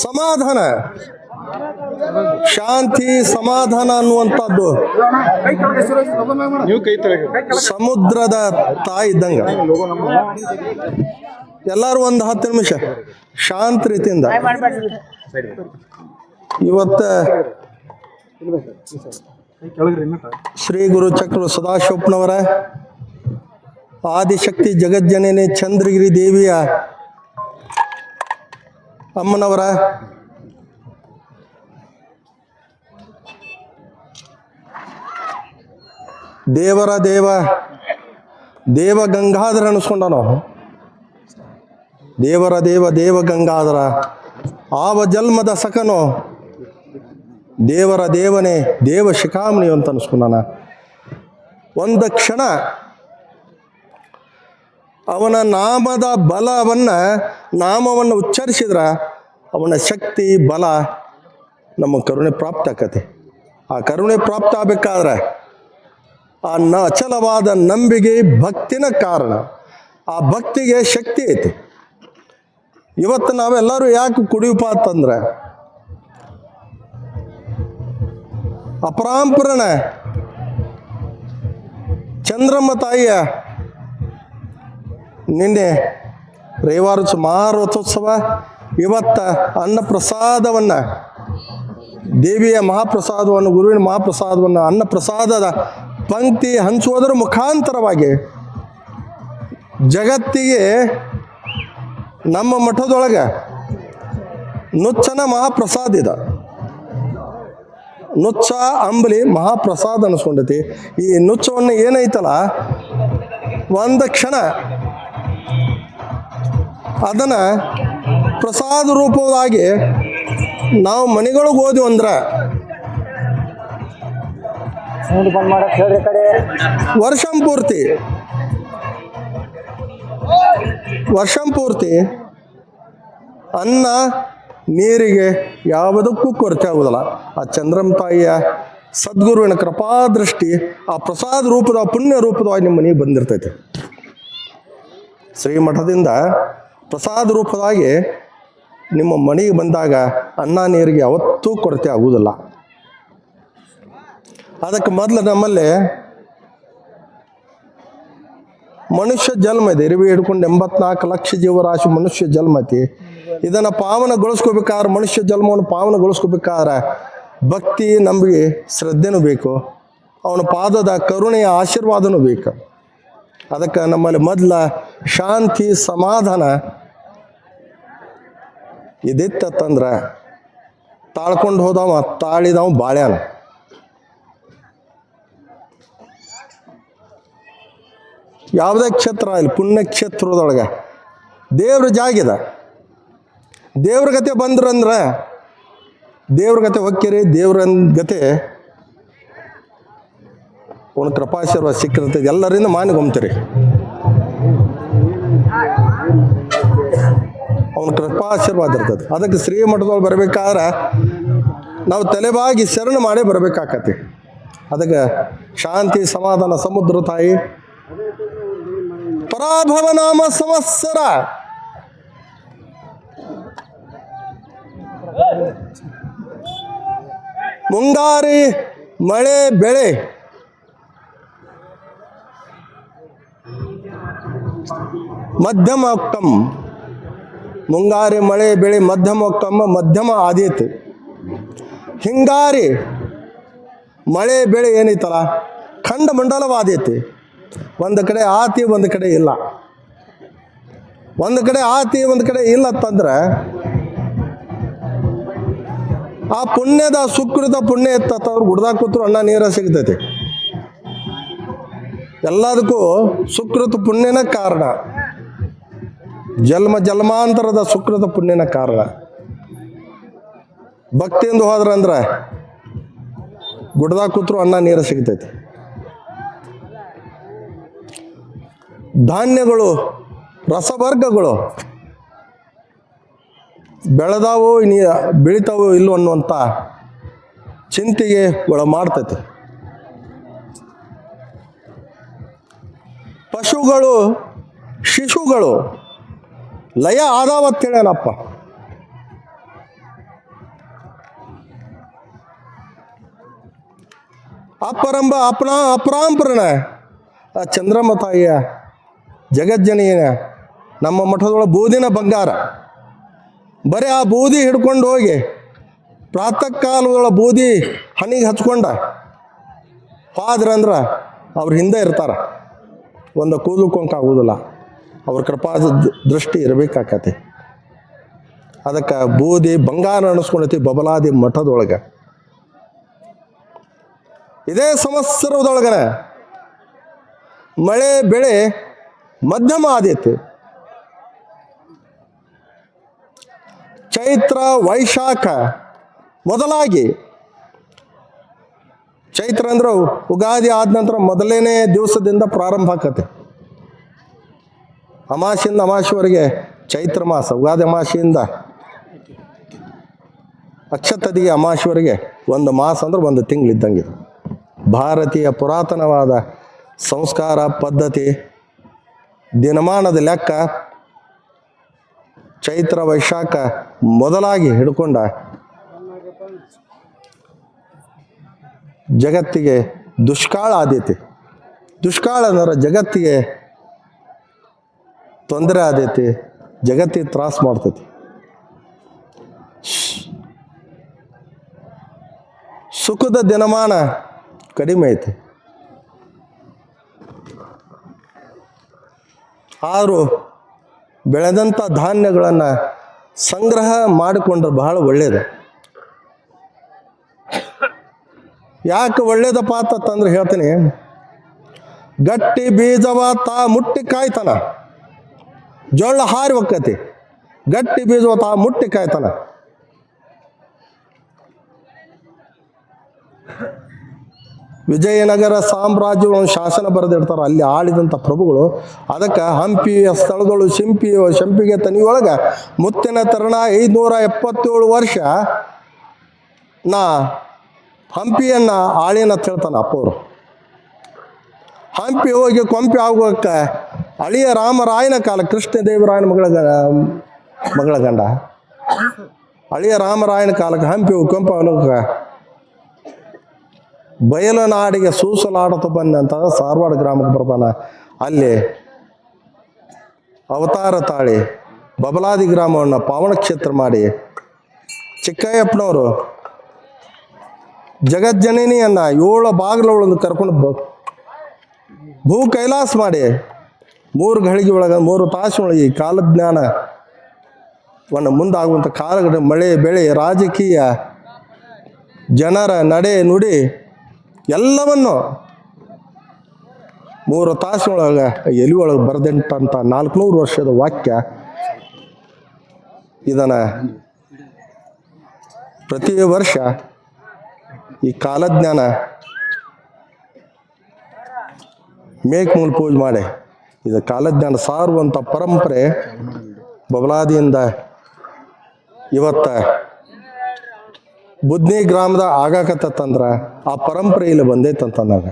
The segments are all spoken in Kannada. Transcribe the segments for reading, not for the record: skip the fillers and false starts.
ಸಮಾಧಾನ, ಶಾಂತಿ, ಸಮಾಧಾನ ಅನ್ನುವಂಥದ್ದು ಸಮುದ್ರದ ತಾಯಿ ಇದ್ದಂಗ. ಎಲ್ಲರೂ ಒಂದು 10 ನಿಮಿಷ ಶಾಂತ ರೀತಿಯಿಂದ. ಇವತ್ತ ಶ್ರೀ ಗುರು ಚಕ್ರ ಸದಾಶಿವಪ್ಪನವರ ಆದಿಶಕ್ತಿ ಜಗಜ್ಜನನಿ ಚಂದ್ರಗಿರಿ ದೇವಿಯ ಅಮ್ಮನವರ ದೇವರ ದೇವ ಗಂಗಾಧರ ಅನಿಸ್ಕೊಂಡ ನಾವು. ದೇವರ ದೇವ ಗಂಗಾಧರ ಆವ ಜನ್ಮದ ಸಕನು ದೇವರ ದೇವನೇ ದೇವ ಶಿಖಾಮಣಿ ಅಂತ ಅನಿಸ್ಕೊಂಡಾನ. ಒಂದು ಕ್ಷಣ ಅವನ ನಾಮದ ನಾಮವನ್ನು ಉಚ್ಚರಿಸಿದ್ರ ಅವನ ಶಕ್ತಿ ಬಲ ನಮ್ಮ ಕರುಣೆ ಪ್ರಾಪ್ತ ಆಕತೆ. ಆ ಕರುಣೆ ಪ್ರಾಪ್ತ ಆಗಬೇಕಾದ್ರೆ ಆ ಅಚಲವಾದ ನಂಬಿಕೆ ಭಕ್ತಿನ ಕಾರಣ. ಆ ಭಕ್ತಿಗೆ ಶಕ್ತಿ ಐತಿ. ಇವತ್ತು ನಾವೆಲ್ಲರೂ ಯಾಕೆ ಕುಡಿಯಪ್ಪ ಅಂತಂದ್ರೆ ಅಪರಾಂಪರಣ ಚಂದ್ರಮ್ಮ ತಾಯಿಯ ನಿನ್ನೆ ರವಿವಾರ ಮಹಾರಥೋತ್ಸವ, ಇವತ್ತ ಅನ್ನಪ್ರಸಾದವನ್ನು, ದೇವಿಯ ಮಹಾಪ್ರಸಾದವನ್ನು, ಗುರುವಿನ ಮಹಾಪ್ರಸಾದವನ್ನು, ಅನ್ನಪ್ರಸಾದದ ಪಂಕ್ತಿ ಹಂಚುವುದರ ಮುಖಾಂತರವಾಗಿ ಜಗತ್ತಿಗೆ ನಮ್ಮ ಮಠದೊಳಗೆ ನುಚ್ಚನ ಮಹಾಪ್ರಸಾದ ಇದೆ. ನುಚ್ಚ ಅಂಬಲಿ ಮಹಾಪ್ರಸಾದ ಅನಿಸ್ಕೊಂಡೈತಿ. ಈ ನುಚ್ಚವನ್ನು ಏನೈತಲ್ಲ ಒಂದು ಕ್ಷಣ ಅದನ್ನು ಪ್ರಸಾದ ರೂಪವಾಗಿ ನಾವು ಮನೆಗಳಿಗೆ ಹೋದ್ವಿ ಅಂದ್ರೆ ವರ್ಷಂಪೂರ್ತಿ ಅನ್ನ ನೀರಿಗೆ ಯಾವುದಕ್ಕೂ ಕೊರತೆ ಆಗುವುದಿಲ್ಲ. ಆ ಚಂದ್ರಮ್ಮ ತಾಯಿಯ ಸದ್ಗುರುವಿನ ಕೃಪಾದೃಷ್ಟಿ ಆ ಪ್ರಸಾದ ರೂಪದ ಪುಣ್ಯ ರೂಪದವಾಗಿ ನಿಮ್ಮ ಮನೆಗೆ ಬಂದಿರ್ತೈತೆ. ಶ್ರೀಮಠದಿಂದ ಪ್ರಸಾದ ರೂಪದಾಗಿ ನಿಮ್ಮ ಮನೆಗೆ ಬಂದಾಗ ಅನ್ನ ನೀರಿಗೆ ಯಾವತ್ತೂ ಕೊರತೆ ಆಗುವುದಿಲ್ಲ. ಅದಕ್ಕೆ ಮೊದಲು ನಮ್ಮಲ್ಲಿ ಮನುಷ್ಯ ಜನ್ಮ ಇದೆ. ಇರುವೆ ಹಿಡ್ಕೊಂಡು 84 ಲಕ್ಷ ಜೀವರಾಶಿ ಮನುಷ್ಯ ಜನ್ಮ ಐತಿ. ಇದನ್ನು ಪಾವನಗೊಳಿಸ್ಕೋಬೇಕಾದ್ರೆ, ಮನುಷ್ಯ ಜನ್ಮವನ್ನು ಪಾವನಗೊಳಿಸ್ಕೋಬೇಕಾದ್ರೆ ಭಕ್ತಿ, ನಂಬಿಕೆ, ಶ್ರದ್ಧೆನೂ ಬೇಕು. ಅವನ ಪಾದದ ಕರುಣೆಯ ಆಶೀರ್ವಾದನೂ ಬೇಕು. ಅದಕ್ಕೆ ನಮ್ಮಲ್ಲಿ ಮೊದಲ ಶಾಂತಿ, ಸಮಾಧಾನ ಇದಿತ್ತಂದ್ರೆ ತಾಳ್ಕೊಂಡು ಹೋದವ ತಾಳಿದವ ಬಾಳ್ಯಾನ. ಯಾವುದೇ ಕ್ಷೇತ್ರ ಇಲ್ಲಿ ಪುಣ್ಯಕ್ಷೇತ್ರದೊಳಗೆ ದೇವ್ರ ಜಾಗಿದೆ. ದೇವ್ರ ಗತೆ ಬಂದ್ರಂದ್ರೆ ದೇವ್ರ ಗತೆ ಹೊಕ್ಕಿರಿ. ದೇವ್ರ ಗತೆ ಅವನ ಕೃಪಾಶೀರ್ವಾದ ಸಿಕ್ಕಿರ್ತೈತಿ. ಎಲ್ಲರಿಂದ ಮಾನಿಗೊಂಬ್ತೀರಿ. ಅವನ ಕೃಪಾಶೀರ್ವಾದ ಇರ್ತದೆ. ಅದಕ್ಕೆ ಶ್ರೀಮಠದೊಳಗೆ ಬರಬೇಕಾದ್ರೆ ನಾವು ತಲೆಬಾಗಿ ಶರಣ ಮಾಡೇ ಬರಬೇಕಾಕತಿ. ಅದಕ್ಕೆ ಶಾಂತಿ, ಸಮಾಧಾನ ಸಮುದ್ರ ತಾಯಿ ಪರಾಭವ ನಾಮ ಸಂವತ್ಸರ ಮುಂಗಾರಿ ಮಳೆ ಬೆಳೆ ಮಧ್ಯಮ ಒಕ್ಕಂ. ಮುಂಗಾರಿ ಮಳೆ ಬೆಳೆ ಮಧ್ಯಮ ಒಕ್ಕಮ್ಮ ಮಧ್ಯಮ ಆದೀತು. ಹಿಂಗಾರಿ ಮಳೆ ಬೆಳೆ ಏನೈತಲ್ಲ ಖಂಡ ಮಂಡಲವಾದೈತಿ. ಒಂದು ಕಡೆ ಆತಿ, ಒಂದು ಕಡೆ ಇಲ್ಲ. ಒಂದು ಕಡೆ ಆತಿ, ಒಂದು ಕಡೆ ಇಲ್ಲ ಅಂತಂದ್ರೆ ಆ ಪುಣ್ಯದ ಸುಕೃತ ಪುಣ್ಯ ಎತ್ತವ್ರು ಗುಡ್ದಾಗ ಕೂತ್ರು ಅನ್ನ ನೀರ ಸಿಗ್ತೈತಿ. ಎಲ್ಲದಕ್ಕೂ ಸುಕೃತ ಪುಣ್ಯನ ಕಾರಣ. ಜನ್ಮಾಂತರದ ಸುಕೃತ ಪುಣ್ಯನ ಕಾರಣ. ಭಕ್ತಿಯಿಂದ ಹೋದ್ರಂದ್ರೆ ಗುಡ್ದಾಗ ಕೂತ್ರು ಅನ್ನ ನೀರ ಸಿಗ್ತೈತಿ. ಧಾನ್ಯಗಳು, ರಸವರ್ಗಗಳು ಬೆಳೆದಾವೋ ಬೆಳಿತಾವೋ ಇಲ್ಲೋ ಅನ್ನುವಂಥ ಚಿಂತೆಗೆ ಒಳ ಮಾಡ್ತೈತಿ. ಪಶುಗಳು, ಶಿಶುಗಳು ಲಯ ಆದಾವತ್ತೇಳೇನಪ್ಪ. ಅಪರಾಂಪರನ ಆ ಚಂದ್ರಮ್ಮ ತಾಯಿಯ ಜಗಜ್ಜನಿಯ ನಮ್ಮ ಮಠದೊಳಗೆ ಬೂದಿನ ಬಂಗಾರ. ಬರೀ ಆ ಬೂದಿ ಹಿಡ್ಕೊಂಡು ಹೋಗಿ ಪ್ರಾತಃ ಕಾಲದೊಳಗೆ ಬೂದಿ ಹಣಿಗೆ ಹಚ್ಕೊಂಡ ಹೋದ್ರಂದ್ರೆ ಅವ್ರ ಹಿಂದೆ ಇರ್ತಾರೆ. ಒಂದು ಕೂದಲಕ್ಕೊಂಕಾಗುವುದಿಲ್ಲ, ಅವ್ರ ಕೃಪಾ ದೃಷ್ಟಿ ಇರಬೇಕಾಕತಿ. ಅದಕ್ಕೆ ಬೂದಿ ಬಂಗಾರ ಅನಿಸ್ಕೊಂಡೈತಿ ಬಬಲಾದಿ ಮಠದೊಳಗೆ. ಇದೇ ಸಂವತ್ಸರದೊಳಗನ ಮಳೆ ಬೆಳೆ ಮಧ್ಯಮ ಆದೈತಿ. ಚೈತ್ರ ವೈಶಾಖ ಮೊದಲಾಗಿ, ಚೈತ್ರ ಅಂದ್ರೆ ಉಗಾದಿ ಆದ ನಂತರ ಮೊದಲನೇ ದಿವಸದಿಂದ ಪ್ರಾರಂಭ ಆಕತೆ. ಅಮಾಸೆಯಿಂದ ಅಮಾಸೆವರೆಗೆ ಚೈತ್ರ ಮಾಸ. ಉಗಾದಿ ಅಮಾಸೆಯಿಂದ ಅಕ್ಷತದಿಗೆ ಅಮಾಸೆವರೆಗೆ ಒಂದು ಮಾಸ ಅಂದ್ರೆ ಒಂದು ತಿಂಗಳಿದ್ದಂಗೆ. ಭಾರತೀಯ ಪುರಾತನವಾದ ಸಂಸ್ಕಾರ ಪದ್ಧತಿ ದಿನಮಾನದ ಲೆಕ್ಕ ಚೈತ್ರ ವೈಶಾಖ ಮೊದಲಾಗಿ ಹಿಡ್ಕೊಂಡ ಜಗತ್ತಿಗೆ ದುಷ್ಕಾಳ ಆದೈತಿ. ದುಷ್ಕಾಳ ಅಂದ್ರೆ ಜಗತ್ತಿಗೆ ತೊಂದರೆ ಆದೈತಿ, ಜಗತ್ತಿಗೆ ತ್ರಾಸ ಮಾಡ್ತೈತಿ. ಸುಖದ ದಿನಮಾನ ಕಡಿಮೆ ಐತಿ. ಆದರೂ ಬೆಳೆದಂಥ ಧಾನ್ಯಗಳನ್ನು ಸಂಗ್ರಹ ಮಾಡಿಕೊಂಡ್ರೆ ಬಹಳ ಒಳ್ಳೆಯದು. ಯಾಕೆ ಒಳ್ಳೇದಪ್ಪ ಅಂತಂದ್ರೆ ಹೇಳ್ತೀನಿ, ಗಟ್ಟಿ ಬೀಜವ ತಾ ಮುಟ್ಟಿ ಕಾಯ್ತಾನ, ಜೋಳ ಹಾರಿ ಹೋಕ್ಕತಿ. ಗಟ್ಟಿ ಬೀಜವ ತಾ ಮುಟ್ಟಿ ಕಾಯ್ತಾನ. ವಿಜಯನಗರ ಸಾಮ್ರಾಜ್ಯಗಳನ್ನು ಶಾಸನ ಬರೆದಿಡ್ತಾರೆ. ಅಲ್ಲಿ ಆಳಿದಂಥ ಪ್ರಭುಗಳು ಅದಕ್ಕೆ ಹಂಪಿಯ ಸ್ಥಳಗಳು ಶಂಪಿಗೆ ತನಿಯೊಳಗೆ ಮುತ್ತಿನ ತರಣ 577 ವರ್ಷ ನಾ ಹಂಪಿಯನ್ನು ಆಳಿನ ಹೇಳ್ತಾನೆ ಅಪ್ಪವರು. ಹಂಪಿ ಹೋಗಿ ಕೊಂಪಿ ಆಗೋಕ್ಕೆ ಅಳಿಯ ರಾಮರಾಯನ ಕಾಲ, ಕೃಷ್ಣದೇವರಾಯನ ಮಗಳ ಗಂಡ ಅಳಿಯ ರಾಮರಾಯನ ಕಾಲಕ್ಕೆ ಹಂಪಿ ಹೋಗಿ ಕೊಂಪಿ ಆಗೋಕ್ಕೆ ಬಯಲನಾಡಿಗೆ ಸೂಸಲಾಡತ ಬಂದಂತ ಸಾರವಾಡ ಗ್ರಾಮಕ್ಕೆ ಬರ್ತಾನ. ಅಲ್ಲಿ ಅವತಾರ ತಾಳಿ ಬಬಲಾದಿ ಗ್ರಾಮವನ್ನು ಪಾವನ ಕ್ಷೇತ್ರ ಮಾಡಿ ಚಿಕ್ಕಯ್ಯಪ್ಪನವರು ಜಗಜ್ಜನನಿಯನ್ನ 7 ಬಾಗಿಲೊಳಗೆ ಕರ್ಕೊಂಡು ಭೂ ಕೈಲಾಸ ಮಾಡಿ 3 ಘಳಿಗೆ ಒಳಗೆ 3 ತಾಸಿನೊಳಗೆ ಈ ಕಾಲಜ್ಞಾನವನ್ನು ಮುಂದಾಗುವಂಥ ಕಾಲಘಟ್ಟ, ಮಳೆ ಬೆಳೆ, ರಾಜಕೀಯ, ಜನರ ನಡೆ ನುಡಿ ಎಲ್ಲವನ್ನು 3 ತಾಸಿನೊಳಗೆ ಎಲಿ ಒಳಗೆ ಬರೆದಂಥ 400 ವರ್ಷದ ವಾಕ್ಯ. ಇದನ್ನು ಪ್ರತಿ ವರ್ಷ ಈ ಕಾಲಜ್ಞಾನ ಮೇಲ್ಮೂಲ ಪೂಜೆ ಮಾಡಿ ಇದು ಕಾಲಜ್ಞಾನ ಸಾರುವಂಥ ಪರಂಪರೆ ಬಬಲಾದಿಯಿಂದ ಇವತ್ತು ಬುದ್ನಿ ಗ್ರಾಮದ ಆಗಾಕತ್ತಂದ್ರೆ ಆ ಪರಂಪರೆ ಇಲ್ಲಿ ಬಂದೈತಂತಂದಾಗ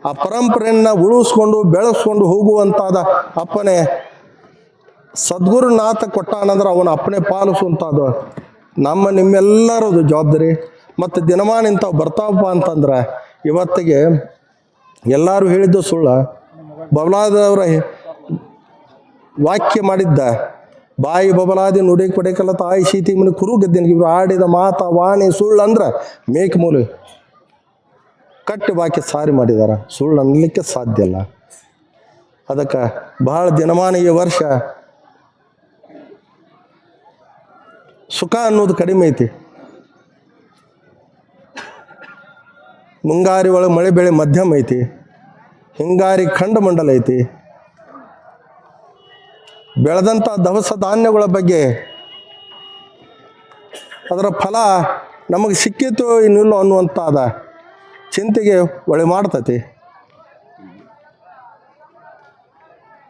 ಆ ಪರಂಪರೆಯನ್ನು ಉಳಿಸ್ಕೊಂಡು ಬೆಳೆಸ್ಕೊಂಡು ಹೋಗುವಂಥದ್ದು ಅಪ್ಪನೇ ಸದ್ಗುರುನಾಥ ಕೊಟ್ಟಾನಂದ್ರೆ ಅವನ ಅಪ್ಪನೇ ಪಾಲಿಸುವಂಥದ್ದು ನಮ್ಮ ನಿಮ್ಮೆಲ್ಲರದು ಜವಾಬ್ದಾರಿ. ಮತ್ತು ದಿನಮಾನ ಇಂಥವು ಬರ್ತಾವಪ್ಪ ಅಂತಂದ್ರೆ ಇವತ್ತಿಗೆ ಎಲ್ಲರೂ ಹೇಳಿದ್ದು ಸುಳ್ಳ. ಬಬಲಾದವರ ವಾಕ್ಯ ಮಾಡಿದ್ದ ಬಾಯಿ ಬಬಲಾದಿ ನುಡಿ ಕೊಡೆಕಲ್ಲ ತಾಯಿ ಶೀತಿ ಮನೆ ಕುರು ಗೆದ್ದಿನ ಇವರು ಆಡಿದ ಮಾತ ವಾಣಿ ಸುಳ್ಳು ಅಂದ್ರೆ ಮೇಕ್ಮೂಲು ಕಟ್ಟಿ ವಾಕ್ಯ ಸಾರಿ ಮಾಡಿದಾರ. ಸುಳ್ಳು ಅನ್ನಲಿಕ್ಕೆ ಸಾಧ್ಯ ಇಲ್ಲ. ಅದಕ್ಕೆ ಬಹಳ ದಿನಮಾನ ಈ ವರ್ಷ ಸುಖ ಅನ್ನೋದು ಕಡಿಮೆ ಐತಿ. ಮುಂಗಾರಿ ಒಳಗೆ ಮಳೆ ಬೆಳೆ ಮಧ್ಯಮ ಐತಿ, ಹಿಂಗಾರಿ ಖಂಡಮಂಡಲ ಐತಿ. ಬೆಳೆದಂಥ ದವಸ ಧಾನ್ಯಗಳ ಬಗ್ಗೆ ಅದರ ಫಲ ನಮಗೆ ಸಿಕ್ಕಿತು ಇನ್ನಿಲ್ಲ ಅನ್ನುವಂಥದ ಚಿಂತೆಗೆ ಒಳೆ ಮಾಡ್ತತಿ.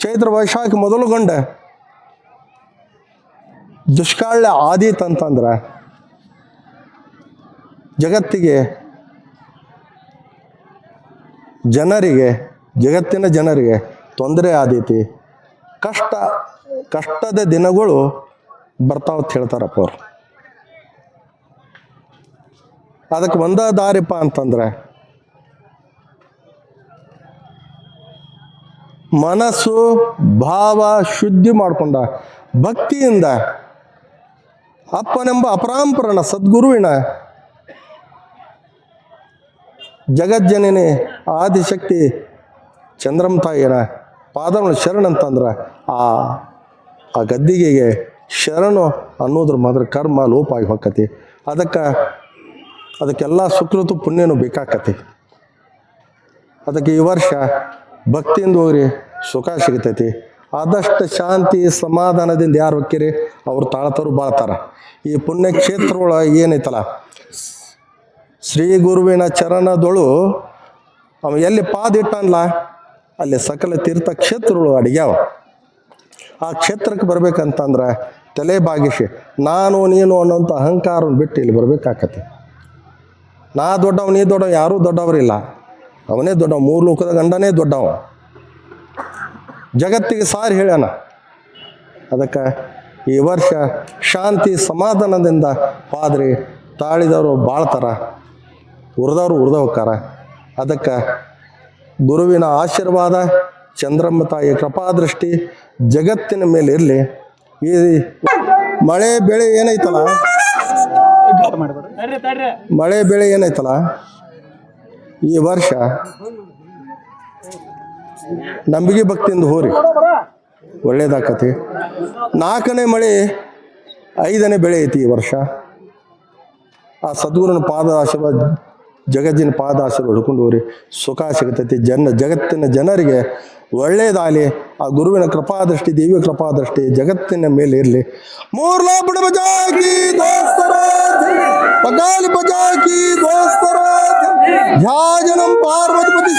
ಚೈತ್ರ ವೈಶಾಖ ಮೊದಲುಗೊಂಡ ದುಷ್ಕಾಳ್ಯ ಆದೀತಂತಂದ್ರೆ ಜಗತ್ತಿಗೆ ಜಗತ್ತಿನ ಜನರಿಗೆ ತೊಂದರೆ ಆದೀತಿ. ಕಷ್ಟದ ದಿನಗಳು ಬರ್ತಾವತ್ ಹೇಳ್ತಾರಪ್ಪ ಅವ್ರು. ಅದಕ್ಕೆ ಒಂದ ದಾರಿಪ್ಪ ಅಂತಂದ್ರೆ ಮನಸ್ಸು ಭಾವ ಶುದ್ಧಿ ಮಾಡಿಕೊಂಡ ಭಕ್ತಿಯಿಂದ ಅಪ್ಪನೆಂಬ ಅಪರಾಂಪರನ ಸದ್ಗುರುವಿನ ಜಗಜ್ಜನನಿ ಆದಿಶಕ್ತಿ ಚಂದ್ರಮ್ಮ ತಾಯಿನ ಪಾದವನ್ನು ಶರಣಂತಂದ್ರೆ ಆ ಗದ್ದಿಗೆಗೆ ಶರಣು ಅನ್ನೋದ್ರ ಮಾತ್ರ ಕರ್ಮ ಲೋಪ ಆಗಿ ಹೋಗ್ತತಿ. ಅದಕ್ಕೆಲ್ಲ ಸುಕೃತ ಪುಣ್ಯನೂ ಬೇಕಾಕತಿ. ಅದಕ್ಕೆ ಈ ವರ್ಷ ಭಕ್ತಿಯಿಂದ ಹೋಗ್ರಿ ಸುಖ ಸಿಗ್ತೈತಿ. ಆದಷ್ಟು ಶಾಂತಿ ಸಮಾಧಾನದಿಂದ ಯಾರು ಹೊಕ್ಕಿರಿ ಅವ್ರು ತಾಳ್ತಾರು ಬಾಳ್ತಾರ. ಈ ಪುಣ್ಯಕ್ಷೇತ್ರದೊಳಗೆ ಏನೈತಲ್ಲ ಶ್ರೀ ಗುರುವಿನ ಚರಣದೊಳು ಅವ ಎಲ್ಲಿ ಪಾದ ಇಟ್ಟನ್ಲ ಅಲ್ಲಿ ಸಕಲ ತೀರ್ಥ ಕ್ಷೇತ್ರಗಳು ಅಡಿಗ್ಯಾವ. ಆ ಕ್ಷೇತ್ರಕ್ಕೆ ಬರ್ಬೇಕಂತಂದ್ರೆ ತಲೆ ಬಾಗಿಸಿ ನಾನು ನೀನು ಅನ್ನೋಂಥ ಅಹಂಕಾರವನ್ನು ಬಿಟ್ಟು ಇಲ್ಲಿ ಬರ್ಬೇಕಾಕತಿ. ನಾ ದೊಡ್ಡವ ನೀ ದೊಡ್ಡವ ಯಾರೂ ದೊಡ್ಡವರಿಲ್ಲ, ಅವನೇ ದೊಡ್ಡವ. ಮೂರು ಲೋಕದ ಗಂಡನೇ ದೊಡ್ಡವ, ಜಗತ್ತಿಗೆ ಸಾರಿ ಹೇಳ್ಯಾನ. ಅದಕ್ಕೆ ಈ ವರ್ಷ ಶಾಂತಿ ಸಮಾಧಾನದಿಂದ ಪಾದ್ರಿ ತಾಳಿದವರು ಬಾಳ್ತಾರ, ಉರಿದವರು ಉರಿದ ಹೋಗ್ತಾರ. ಅದಕ್ಕೆ ಗುರುವಿನ ಆಶೀರ್ವಾದ ಚಂದ್ರಮ್ಮ ತಾಯಿಯ ಕೃಪಾದೃಷ್ಟಿ ಜಗತ್ತಿನ ಮೇಲೆ ಇರಲಿ. ಈ ಮಳೆ ಬೆಳೆ ಏನೈತಲ್ಲ ಈ ವರ್ಷ ನಂಬಿಕೆ ಭಕ್ತಿಯಿಂದ ಹೋರಿ ಒಳ್ಳೇದಾಕತಿ. 4ನೇ ಮಳೆ 5ನೇ ಬೆಳೆ ಐತಿ ಈ ವರ್ಷ. ಆ ಸದ್ಗುರುನ ಪಾದ ಆಶೀರ್ವಾದ ಜಗತ್ತಿನ ಪಾದ ಆಶೀರ್ವಾದ ಹಿಡ್ಕೊಂಡು ಹೋಗ್ರಿ, ಸುಖ ಸಿಗ್ತೈತಿ. ಜಗತ್ತಿನ ಜನರಿಗೆ ಒಳ್ಳೇದಾಗಲಿ. ಆ ಗುರುವಿನ ಕೃಪಾದೃಷ್ಟಿ ದೇವಿಯ ಕೃಪಾದೃಷ್ಟಿ ಜಗತ್ತಿನ ಮೇಲೆ ಇರಲಿ. ಮೂರ್ಲಾ ಬಡ ಬಜಾಕಿ ದೋಸ್ತರ ಪಗಾಲಿ ಬಜಾಕಿ ದೋಸ್ತರ ಧ್ಯಾಜನಂ ಪಾರ್ವತಿ ಪತಿ